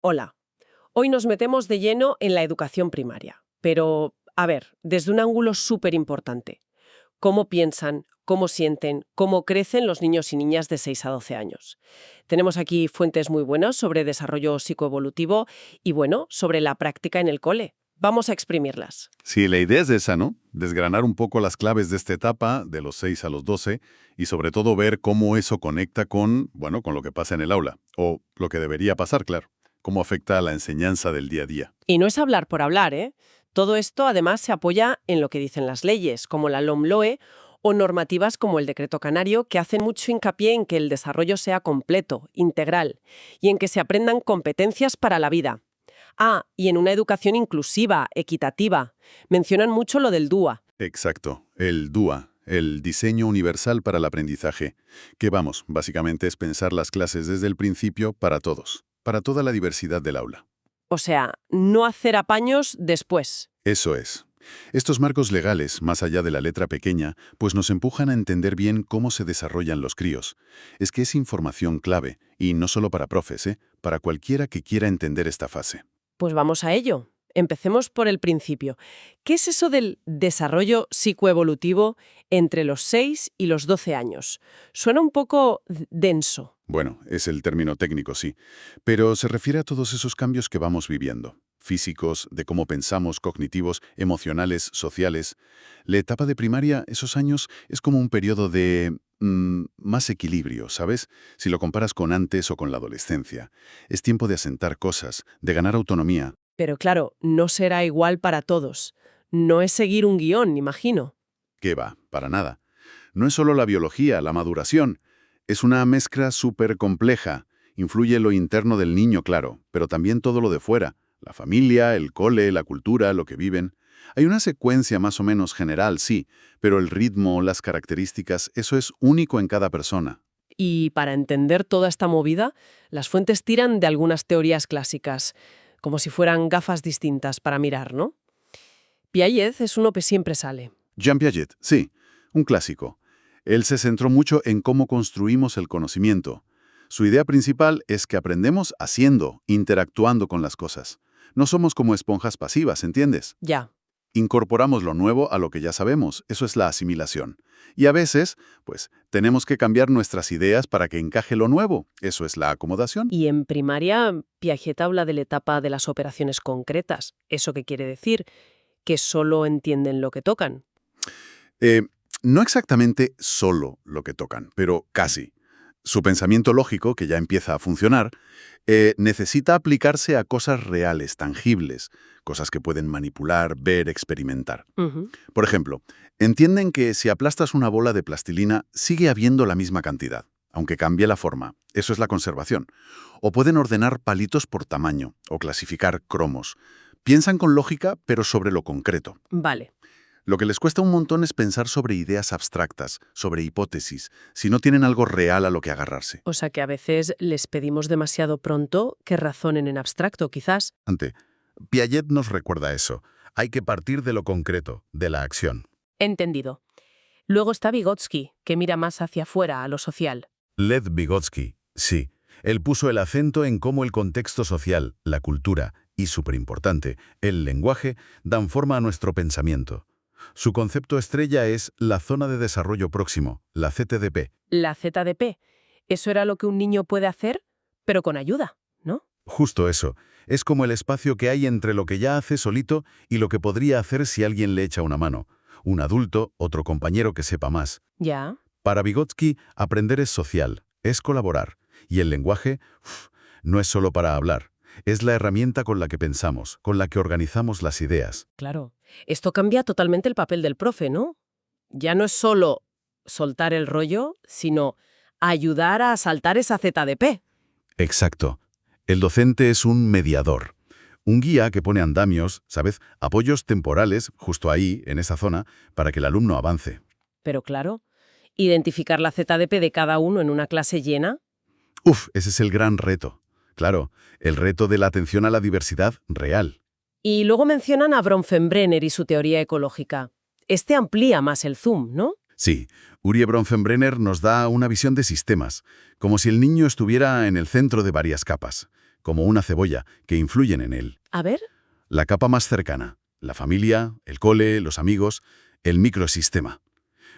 Hola, hoy nos metemos de lleno en la educación primaria, pero, a ver, desde un ángulo súper importante. ¿Cómo piensan, cómo sienten, cómo crecen los niños y niñas de 6 a 12 años? Tenemos aquí fuentes muy buenas sobre desarrollo psicoevolutivo y, bueno, sobre la práctica en el cole. Vamos a exprimirlas. Sí, la idea es esa, ¿no? Desgranar un poco las claves de esta etapa, de los 6 a los 12, y sobre todo ver cómo eso conecta con, bueno, con lo que pasa en el aula, o lo que debería pasar, claro, cómo afecta a la enseñanza del día a día. Y no es hablar por hablar, ¿eh? Todo esto además se apoya en lo que dicen las leyes, como la LOMLOE o normativas como el Decreto Canario, que hacen mucho hincapié en que el desarrollo sea completo, integral, y en que se aprendan competencias para la vida. Ah, y en una educación inclusiva, equitativa. Mencionan mucho lo del DUA. Exacto, el DUA, el Diseño Universal para el Aprendizaje, que vamos, básicamente es pensar las clases desde el principio para todos, para toda la diversidad del aula. O sea, no hacer apaños después. Eso es. Estos marcos legales, más allá de la letra pequeña, pues nos empujan a entender bien cómo se desarrollan los críos. Es que es información clave, y no solo para profes, para cualquiera que quiera entender esta fase. Pues vamos a ello. Empecemos por el principio. ¿Qué es eso del desarrollo psicoevolutivo entre los 6 y los 12 años? Suena un poco denso. Bueno, es el término técnico, sí, pero se refiere a todos esos cambios que vamos viviendo. Físicos, de cómo pensamos, cognitivos, emocionales, sociales. La etapa de primaria, esos años, es como un periodo de más equilibrio, ¿sabes? Si lo comparas con antes o con la adolescencia. Es tiempo de asentar cosas, de ganar autonomía. Pero claro, no será igual para todos. No es seguir un guión, imagino. ¿Qué va? Para nada. No es solo la biología, la maduración. Es una mezcla súper compleja. Influye lo interno del niño, claro, pero también todo lo de fuera. La familia, el cole, la cultura, lo que viven. Hay una secuencia más o menos general, sí, pero el ritmo, las características, eso es único en cada persona. Y para entender toda esta movida, las fuentes tiran de algunas teorías clásicas, como si fueran gafas distintas para mirar, ¿no? Piaget es uno que siempre sale. Jean Piaget, sí, un clásico. Él se centró mucho en cómo construimos el conocimiento. Su idea principal es que aprendemos haciendo, interactuando con las cosas. No somos como esponjas pasivas, ¿entiendes? Ya. Incorporamos lo nuevo a lo que ya sabemos, eso es la asimilación. Y a veces, pues, tenemos que cambiar nuestras ideas para que encaje lo nuevo, eso es la acomodación. Y en primaria, Piaget habla de la etapa de las operaciones concretas. ¿Eso qué quiere decir? Que solo entienden lo que tocan. Eh, no exactamente solo lo que tocan, pero casi. Su pensamiento lógico, que ya empieza a funcionar, necesita aplicarse a cosas reales, tangibles, cosas que pueden manipular, ver, experimentar. Ujú. Por ejemplo, entienden que si aplastas una bola de plastilina, sigue habiendo la misma cantidad, aunque cambie la forma. Eso es la conservación. O pueden ordenar palitos por tamaño, o clasificar cromos. Piensan con lógica, pero sobre lo concreto. Vale. Lo que les cuesta un montón es pensar sobre ideas abstractas, sobre hipótesis, si no tienen algo real a lo que agarrarse. O sea que a veces les pedimos demasiado pronto que razonen en abstracto, quizás. Ante, Piaget nos recuerda eso. Hay que partir de lo concreto, de la acción. Entendido. Luego está Vygotsky, que mira más hacia afuera, a lo social. Lev Vygotsky, sí. Él puso el acento en cómo el contexto social, la cultura y, súper importante, el lenguaje, dan forma a nuestro pensamiento. Su concepto estrella es la zona de desarrollo próximo, la ZDP. La ZDP. Eso era lo que un niño puede hacer, pero con ayuda, ¿no? Justo eso. Es como el espacio que hay entre lo que ya hace solito y lo que podría hacer si alguien le echa una mano. Un adulto, otro compañero que sepa más. Ya. Para Vygotsky, aprender es social, es colaborar. Y el lenguaje, no es solo para hablar. Es la herramienta con la que pensamos, con la que organizamos las ideas. Claro. Esto cambia totalmente el papel del profe, ¿no? Ya no es solo soltar el rollo, sino ayudar a saltar esa ZDP. Exacto. El docente es un mediador. Un guía que pone andamios, ¿sabes? Apoyos temporales, justo ahí, en esa zona, para que el alumno avance. Pero claro, identificar la ZDP de cada uno en una clase llena. Ese es el gran reto. Claro, el reto de la atención a la diversidad real. Y luego mencionan a Bronfenbrenner y su teoría ecológica. Este amplía más el zoom, ¿no? Sí, Urie Bronfenbrenner nos da una visión de sistemas, como si el niño estuviera en el centro de varias capas. como una cebolla, que influyen en él. A ver. La capa más cercana, la familia, el cole, los amigos, el microsistema.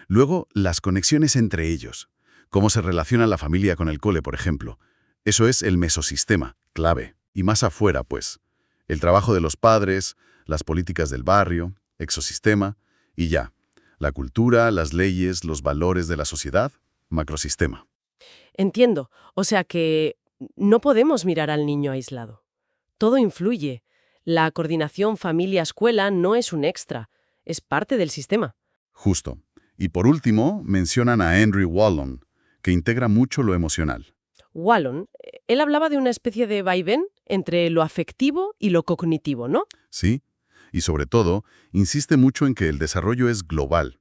Luego, las conexiones entre ellos. Cómo se relaciona la familia con el cole, por ejemplo. Eso es el mesosistema, clave. Y más afuera, pues. El trabajo de los padres, las políticas del barrio, exosistema, y ya. La cultura, las leyes, los valores de la sociedad, macrosistema. Entiendo. O sea que no podemos mirar al niño aislado. Todo influye. La coordinación familia-escuela no es un extra, es parte del sistema. Justo. Y por último, mencionan a Henry Wallon, que integra mucho lo emocional. Wallon, él hablaba de una especie de vaivén entre lo afectivo y lo cognitivo, ¿no? Sí, y sobre todo, insiste mucho en que el desarrollo es global.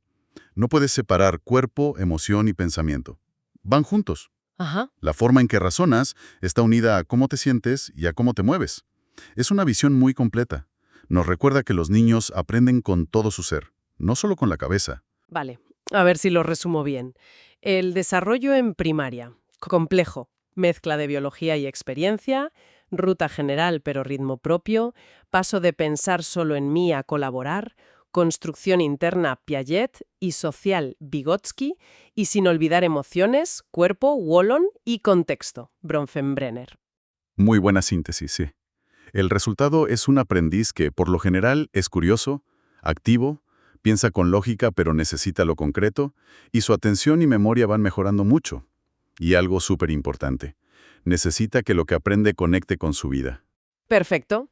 No puedes separar cuerpo, emoción y pensamiento. Van juntos. Ajá. La forma en que razonas está unida a cómo te sientes y a cómo te mueves. Es una visión muy completa. Nos recuerda que los niños aprenden con todo su ser, no solo con la cabeza. Vale, a ver si lo resumo bien. El desarrollo en primaria, complejo, mezcla de biología y experiencia, ruta general pero ritmo propio, paso de pensar solo en mí a colaborar, construcción interna Piaget y social Vygotsky, y sin olvidar emociones, cuerpo Wallon y contexto Bronfenbrenner. Muy buena síntesis, sí. El resultado es un aprendiz que, por lo general, es curioso, activo, piensa con lógica pero necesita lo concreto, y su atención y memoria van mejorando mucho. Y algo súper importante, necesita que lo que aprende conecte con su vida. Perfecto.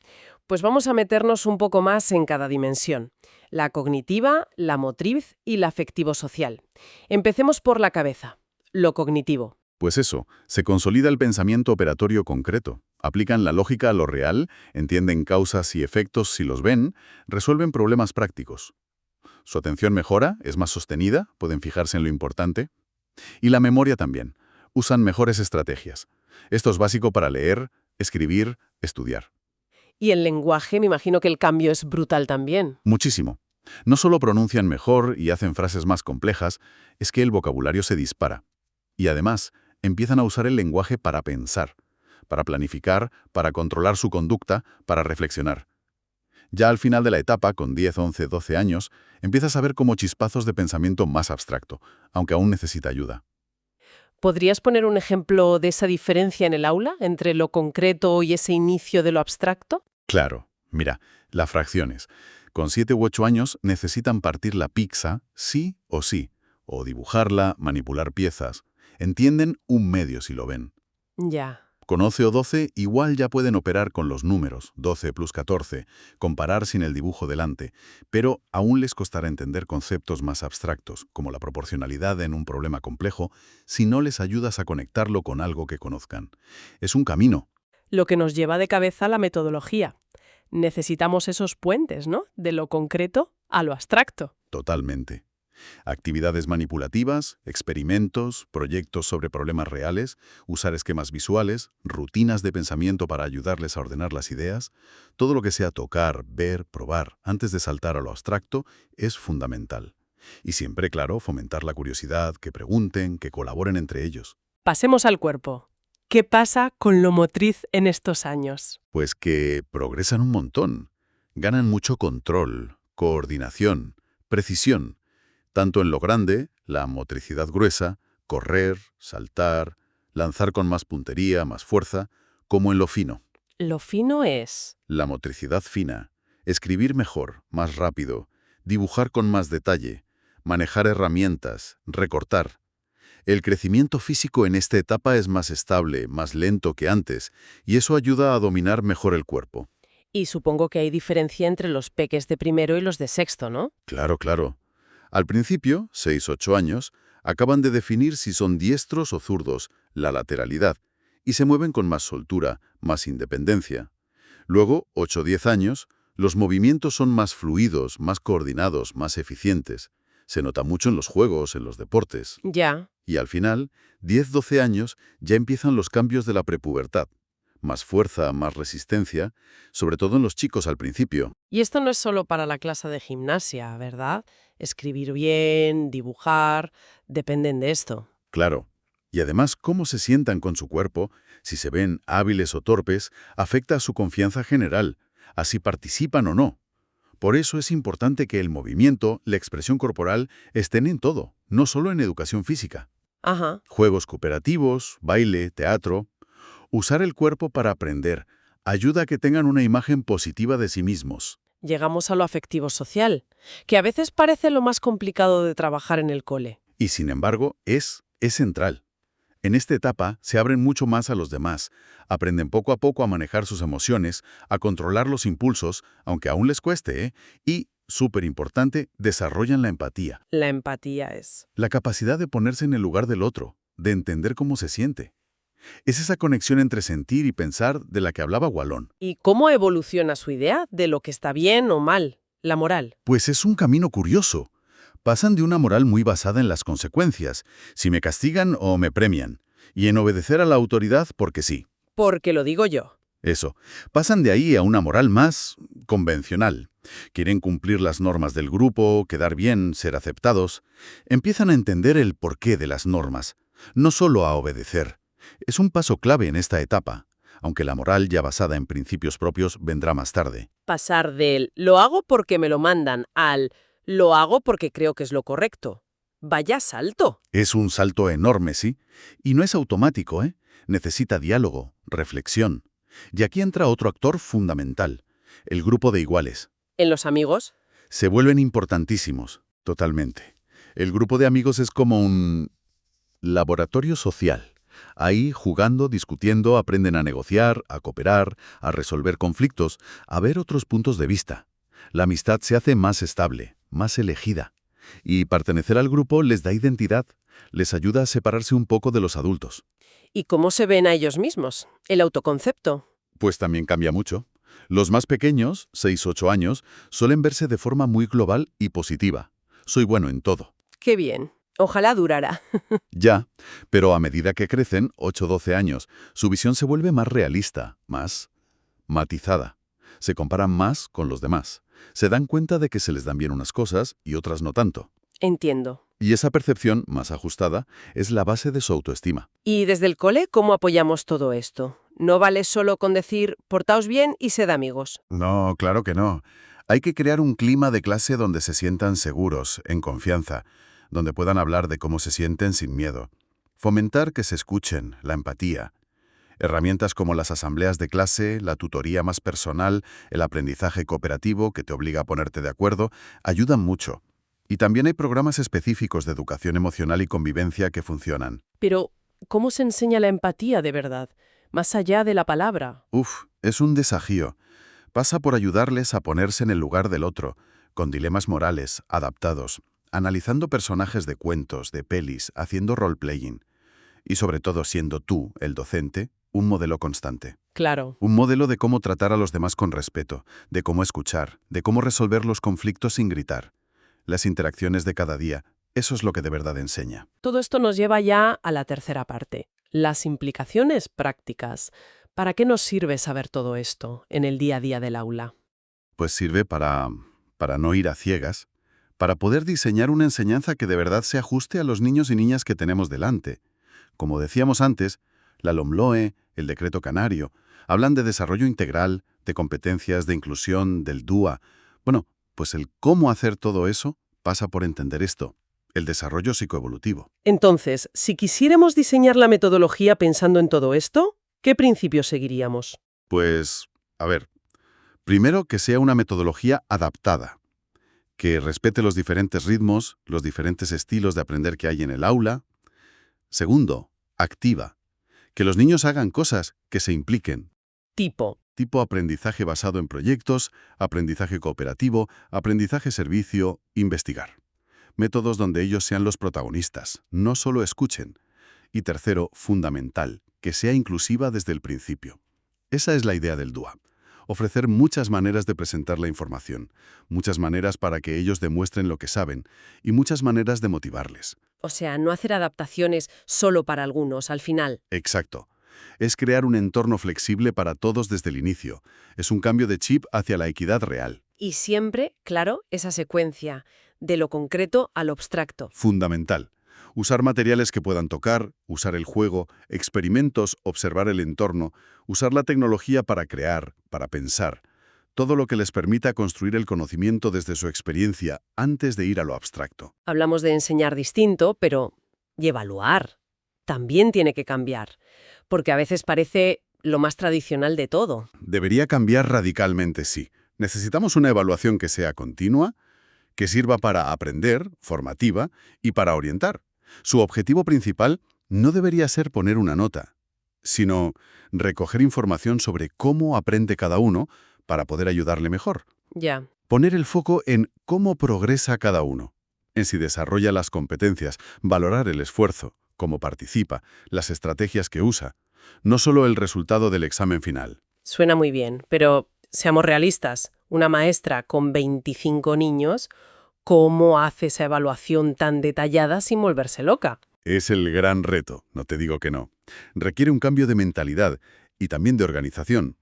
Pues vamos a meternos un poco más en cada dimensión. La cognitiva, la motriz y la afectivo-social. Empecemos por la cabeza. Lo cognitivo. Pues eso, se consolida el pensamiento operatorio concreto. Aplican la lógica a lo real, entienden causas y efectos si los ven, resuelven problemas prácticos. Su atención mejora, es más sostenida, pueden fijarse en lo importante. Y la memoria también. Usan mejores estrategias. Esto es básico para leer, escribir, estudiar. Y el lenguaje, me imagino que el cambio es brutal también. Muchísimo. No solo pronuncian mejor y hacen frases más complejas, es que el vocabulario se dispara. Y además, empiezan a usar el lenguaje para pensar, para planificar, para controlar su conducta, para reflexionar. Ya al final de la etapa, con 10, 11, 12 años, empiezas a ver como chispazos de pensamiento más abstracto, aunque aún necesita ayuda. ¿Podrías poner un ejemplo de esa diferencia en el aula entre lo concreto y ese inicio de lo abstracto? Claro, mira, las fracciones. Con 7 u 8 años necesitan partir la pizza sí, o dibujarla, manipular piezas. Entienden un medio si lo ven. Ya. Con 11 o 12 igual ya pueden operar con los números, 12 plus 14, comparar sin el dibujo delante, pero aún les costará entender conceptos más abstractos, como la proporcionalidad en un problema complejo, si no les ayudas a conectarlo con algo que conozcan. Es un camino. Lo que nos lleva de cabeza a la metodología. Necesitamos esos puentes, ¿no? De lo concreto a lo abstracto. Totalmente. Actividades manipulativas, experimentos, proyectos sobre problemas reales, usar esquemas visuales, rutinas de pensamiento para ayudarles a ordenar las ideas, todo lo que sea tocar, ver, probar, antes de saltar a lo abstracto, es fundamental. Y siempre, claro, fomentar la curiosidad, que pregunten, que colaboren entre ellos. Pasemos al cuerpo. ¿Qué pasa con lo motriz en estos años? Pues que progresan un montón. Ganan mucho control, coordinación, precisión. Tanto en lo grande, la motricidad gruesa, correr, saltar, lanzar con más puntería, más fuerza, como en lo fino, Lo fino es... la motricidad fina, escribir mejor, más rápido, dibujar con más detalle, manejar herramientas, recortar. El crecimiento físico en esta etapa es más estable, más lento que antes, y eso ayuda a dominar mejor el cuerpo. Y supongo que hay diferencia entre los peques de primero y los de sexto, ¿no? Claro, claro. Al principio, 6-8 años, acaban de definir si son diestros o zurdos, la lateralidad, y se mueven con más soltura, más independencia. Luego, 8-10 años, los movimientos son más fluidos, más coordinados, más eficientes. Se nota mucho en los juegos, en los deportes. Ya. Y al final, 10-12 años, ya empiezan los cambios de la prepubertad. Más fuerza, más resistencia, sobre todo en los chicos al principio. Y esto no es solo para la clase de gimnasia, ¿verdad? Escribir bien, dibujar, dependen de esto. Claro, Y además, cómo se sientan con su cuerpo, si se ven hábiles o torpes, afecta a su confianza general, así participan o no. Por eso es importante que el movimiento, la expresión corporal, estén en todo, no solo en educación física. Ajá. Juegos cooperativos, baile, teatro. Usar el cuerpo para aprender ayuda a que tengan una imagen positiva de sí mismos. Llegamos a lo afectivo social, que a veces parece lo más complicado de trabajar en el cole. Y sin embargo, es central. En esta etapa se abren mucho más a los demás, aprenden poco a poco a manejar sus emociones, a controlar los impulsos, aunque aún les cueste, y, súper importante, desarrollan la empatía, La empatía es. la capacidad de ponerse en el lugar del otro, de entender cómo se siente. Es esa conexión entre sentir y pensar de la que hablaba Wallon. ¿Y cómo evoluciona su idea de lo que está bien o mal, la moral? Pues es un camino curioso. Pasan de una moral muy basada en las consecuencias, si me castigan o me premian, y en obedecer a la autoridad porque sí. Porque lo digo yo. Eso. Pasan de ahí a una moral más convencional. Quieren cumplir las normas del grupo, quedar bien, ser aceptados. Empiezan a entender el porqué de las normas, no solo a obedecer. Es un paso clave en esta etapa, aunque la moral ya basada en principios propios vendrá más tarde. Pasar del lo hago porque me lo mandan al lo hago porque creo que es lo correcto. Vaya salto. Es un salto enorme, sí, y no es automático, ¿eh? Necesita diálogo, reflexión. Y aquí entra otro actor fundamental, el grupo de iguales. ¿En los amigos? Se vuelven importantísimos, totalmente. El grupo de amigos es como un laboratorio social. Ahí, jugando, discutiendo, aprenden a negociar, a cooperar, a resolver conflictos, a ver otros puntos de vista. La amistad se hace más estable, más elegida. Y pertenecer al grupo les da identidad, les ayuda a separarse un poco de los adultos. ¿Y cómo se ven a ellos mismos? El autoconcepto. Pues también cambia mucho. Los más pequeños, 6-8 años, suelen verse de forma muy global y positiva. Soy bueno en todo. Qué bien. Ojalá durara. Ya, pero a medida que crecen, 8-12 años, su visión se vuelve más realista, más matizada. Se comparan más con los demás. Se dan cuenta de que se les dan bien unas cosas y otras no tanto. Entiendo. Y esa percepción, más ajustada, es la base de su autoestima. ¿Y desde el cole cómo apoyamos todo esto? No vale solo con decir portaos bien y sed amigos. No, claro que no. Hay que crear un clima de clase donde se sientan seguros, en confianza, donde puedan hablar de cómo se sienten sin miedo. Fomentar que se escuchen, la empatía. Herramientas como las asambleas de clase, la tutoría más personal, el aprendizaje cooperativo que te obliga a ponerte de acuerdo, ayudan mucho. Y también hay programas específicos de educación emocional y convivencia que funcionan. Pero, ¿cómo se enseña la empatía de verdad? Más allá de la palabra. Es un desafío. Pasa por ayudarles a ponerse en el lugar del otro, con dilemas morales, adaptados, analizando personajes de cuentos, de pelis, haciendo role-playing. Y sobre todo siendo tú, el docente, un modelo constante. Claro. Un modelo de cómo tratar a los demás con respeto, de cómo escuchar, de cómo resolver los conflictos sin gritar. Las interacciones de cada día, eso es lo que de verdad enseña. Todo esto nos lleva ya a la tercera parte. Las implicaciones prácticas. ¿Para qué nos sirve saber todo esto en el día a día del aula? Pues sirve para no ir a ciegas, para poder diseñar una enseñanza que de verdad se ajuste a los niños y niñas que tenemos delante. Como decíamos antes, la LOMLOE, el Decreto Canario, hablan de desarrollo integral, de competencias, de inclusión, del DUA. Bueno, pues el cómo hacer todo eso pasa por entender esto, el desarrollo psicoevolutivo. Entonces, si quisiéramos diseñar la metodología pensando en todo esto, ¿qué principios seguiríamos? Pues, a ver, primero que sea una metodología adaptada, que respete los diferentes ritmos, los diferentes estilos de aprender que hay en el aula. Segundo, activa, que los niños hagan cosas que se impliquen. Tipo aprendizaje basado en proyectos, aprendizaje cooperativo, aprendizaje servicio, investigar. Métodos donde ellos sean los protagonistas, no solo escuchen. Y tercero, fundamental, que sea inclusiva desde el principio. Esa es la idea del DUA. Ofrecer muchas maneras de presentar la información, muchas maneras para que ellos demuestren lo que saben y muchas maneras de motivarles. O sea, no hacer adaptaciones solo para algunos al final. Exacto. Es crear un entorno flexible para todos desde el inicio. Es un cambio de chip hacia la equidad real. Y siempre, claro, esa secuencia, de lo concreto a lo abstracto. Fundamental. Usar materiales que puedan tocar, usar el juego, experimentos, observar el entorno, usar la tecnología para crear, para pensar. Todo lo que les permita construir el conocimiento desde su experiencia antes de ir a lo abstracto. Hablamos de enseñar distinto, pero y evaluar también tiene que cambiar, porque a veces parece lo más tradicional de todo. Debería cambiar radicalmente, sí. Necesitamos una evaluación que sea continua, que sirva para aprender, formativa y para orientar. Su objetivo principal no debería ser poner una nota, sino recoger información sobre cómo aprende cada uno para poder ayudarle mejor. Ya. Poner el foco en cómo progresa cada uno, en si desarrolla las competencias, valorar el esfuerzo, cómo participa, las estrategias que usa, no solo el resultado del examen final. Suena muy bien, pero seamos realistas. Una maestra con 25 niños, ¿cómo hace esa evaluación tan detallada sin volverse loca? Es el gran reto, no te digo que no. Requiere un cambio de mentalidad y también de organización.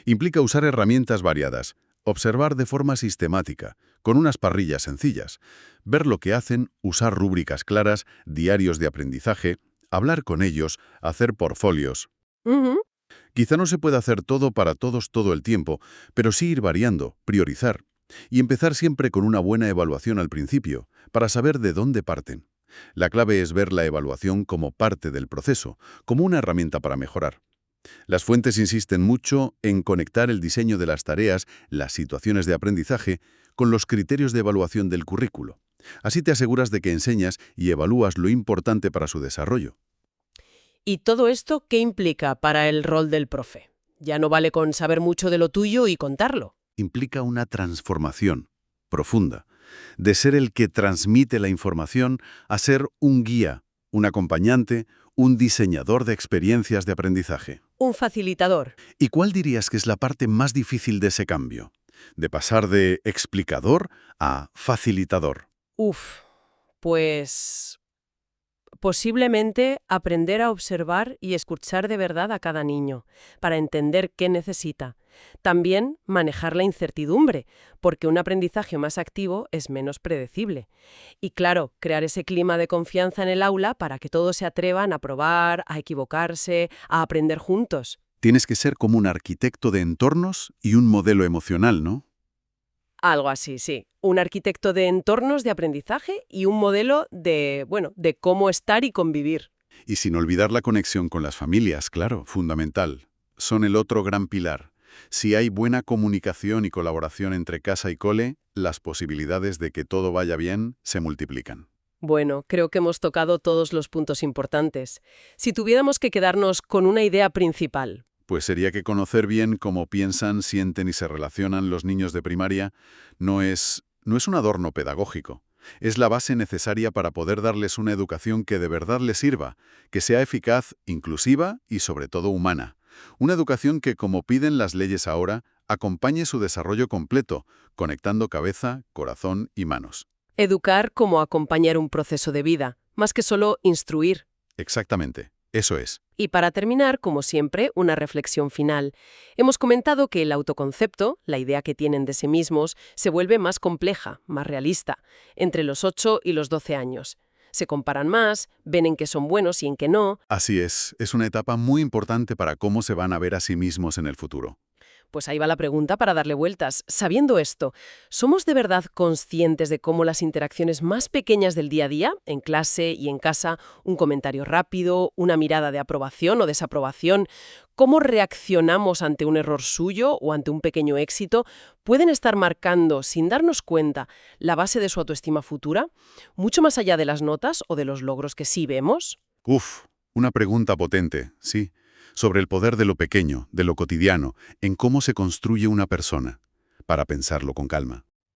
Implica usar herramientas variadas, observar de forma sistemática, con unas parrillas sencillas, ver lo que hacen, usar rúbricas claras, diarios de aprendizaje, hablar con ellos, hacer portfolios. Ujú. Quizá no se pueda hacer todo para todos todo el tiempo, pero sí ir variando, priorizar, y empezar siempre con una buena evaluación al principio, para saber de dónde parten. La clave es ver la evaluación como parte del proceso, como una herramienta para mejorar. Las fuentes insisten mucho en conectar el diseño de las tareas, las situaciones de aprendizaje, con los criterios de evaluación del currículo. Así te aseguras de que enseñas y evalúas lo importante para su desarrollo. ¿Y todo esto qué implica para el rol del profe? Ya no vale con saber mucho de lo tuyo y contarlo. Implica una transformación profunda, de ser el que transmite la información a ser un guía, un acompañante, un diseñador de experiencias de aprendizaje. Un facilitador. ¿Y cuál dirías que es la parte más difícil de ese cambio? De pasar de explicador a facilitador. Uf, pues posiblemente aprender a observar y escuchar de verdad a cada niño, para entender qué necesita. También manejar la incertidumbre, porque un aprendizaje más activo es menos predecible. Y claro, crear ese clima de confianza en el aula para que todos se atrevan a probar, a equivocarse, a aprender juntos. Tienes que ser como un arquitecto de entornos y un modelo emocional, ¿no? Algo así, sí. Un arquitecto de entornos de aprendizaje y un modelo de, bueno, de cómo estar y convivir. Y sin olvidar la conexión con las familias, claro, fundamental. Son el otro gran pilar. Si hay buena comunicación y colaboración entre casa y cole, las posibilidades de que todo vaya bien se multiplican. Bueno, creo que hemos tocado todos los puntos importantes. Si tuviéramos que quedarnos con una idea principal. Pues sería que conocer bien cómo piensan, sienten y se relacionan los niños de primaria no es un adorno pedagógico. Es la base necesaria para poder darles una educación que de verdad les sirva, que sea eficaz, inclusiva y sobre todo humana. Una educación que, como piden las leyes ahora, acompañe su desarrollo completo, conectando cabeza, corazón y manos. Educar como acompañar un proceso de vida, más que solo instruir. Exactamente, eso es. Y para terminar, como siempre, una reflexión final. Hemos comentado que el autoconcepto, la idea que tienen de sí mismos, se vuelve más compleja, más realista, entre los 8 y los 12 años. Se comparan más, ven en qué son buenos y en qué no. Así es una etapa muy importante para cómo se van a ver a sí mismos en el futuro. Pues ahí va la pregunta para darle vueltas. Sabiendo esto, ¿somos de verdad conscientes de cómo las interacciones más pequeñas del día a día, en clase y en casa, un comentario rápido, una mirada de aprobación o desaprobación, cómo reaccionamos ante un error suyo o ante un pequeño éxito, pueden estar marcando, sin darnos cuenta, la base de su autoestima futura, mucho más allá de las notas o de los logros que sí vemos? Una pregunta potente, sí. Sobre el poder de lo pequeño, de lo cotidiano, en cómo se construye una persona, para pensarlo con calma.